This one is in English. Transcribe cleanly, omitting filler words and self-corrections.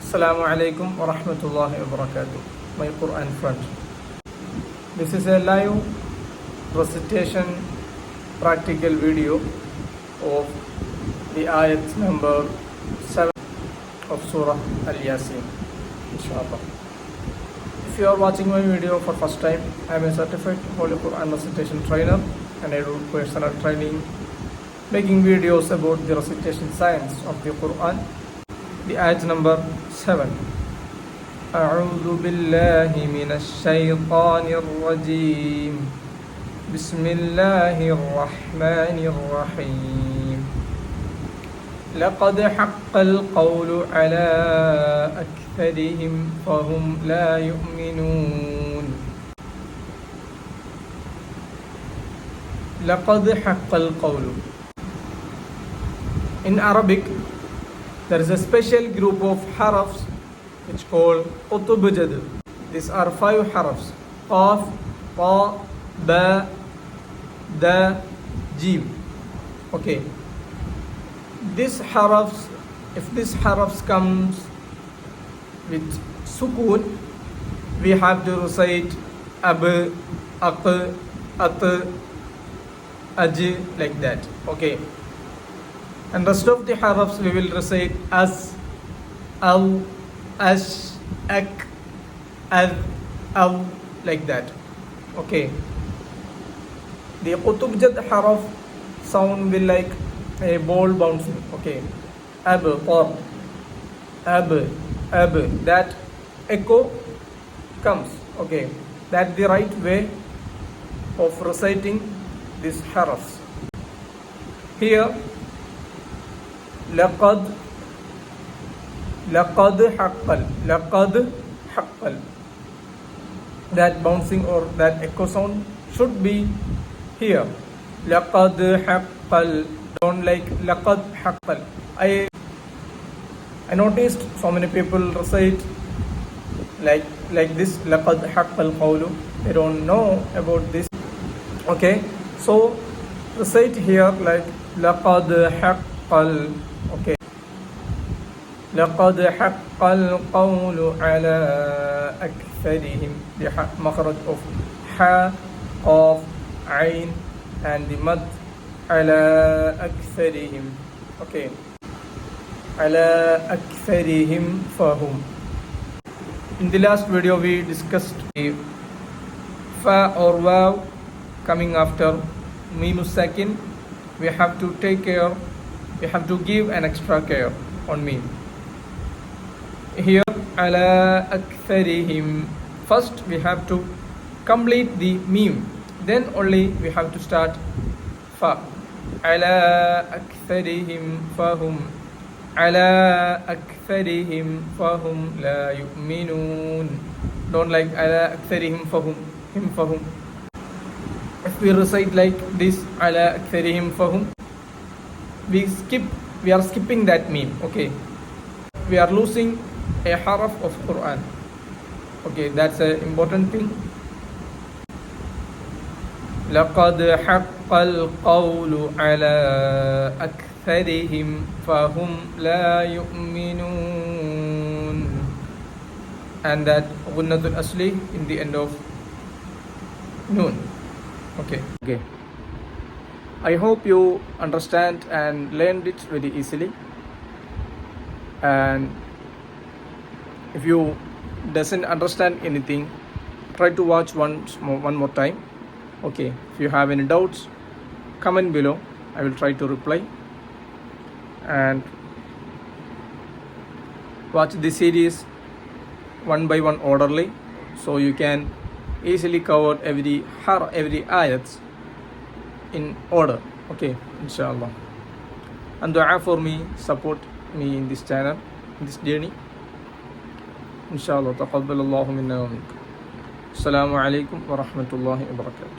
Assalamu alaikum wa rahmatullahi wa barakatuh. My Quran friend. This is a live recitation practical video of the ayat number 7 of Surah Al-Yasin. Inshallah. If you are watching my video for first time, I am a certified Holy Quran recitation trainer and I do personal training, making videos about the recitation science of the Quran. The ayat number 7. أعوذ بالله من الشيطان الرجيم بسم الله الرحمن الرحيم لقد حق القول على أكثرهم فهم لا يؤمنون لقد حق القول. In Arabic, there is a special group of harafs which called qutubjad. These are 5 harafs: qaf, ta, ba, da, jim. Okay. These harafs, if these harafs comes with sukoon, we have to recite ab, aq, at, aj, like that. Okay. And rest of the harafs we will recite as, al, ash, ak, ad, al, like that. Okay. The qutubjad haraf sound will like a ball bouncing. Okay. Ab, tar, ab, ab. That echo comes. Okay. That's the right way of reciting these harafs. Here, لقد حقل. That bouncing or that echo sound should be here. لقد حقل. Don't like لقد حقل. I noticed so many people recite like this. لقد حق القول. They don't know about this. Okay, so recite here like لقد حقل. Okay. لقد حق القول على أكثرهم. The مخرج of ح, قاف, عين and the mad على أكثرهم. Okay. على أكثرهم فهم. In the last video we discussed the fa or waw coming after mim sakin. We have to take care. We have to give an extra care on mim. Here, ala aktharihim. First, we have to complete the mim. Then only we have to start fa. Ala aktharihim fahum. Ala aktharihim fahum la yu'minun. Don't like ala aktharihim fahum. Him fahum. If we recite like this, ala aktharihim fahum, we are skipping that meme. Okay, we are losing a haraf of Quran. Okay, that's an important thing. لقد حق القول على أكثرهم فهم لا يؤمنون. And that غنة الأصلي in the end of noon. Okay. I hope you understand and learned it very easily. And if you doesn't understand anything, try to watch one more time. Okay. If you have any doubts, comment below. I will try to reply. And watch the series one by one orderly, so you can easily cover every ayat in order. Okay, inshallah. And dua for me, support me in this channel, in this journey. Inshallah. Taqabbalallahu minna wa minkum. Assalamu alaikum wa rahmatullahi wa barakatuh.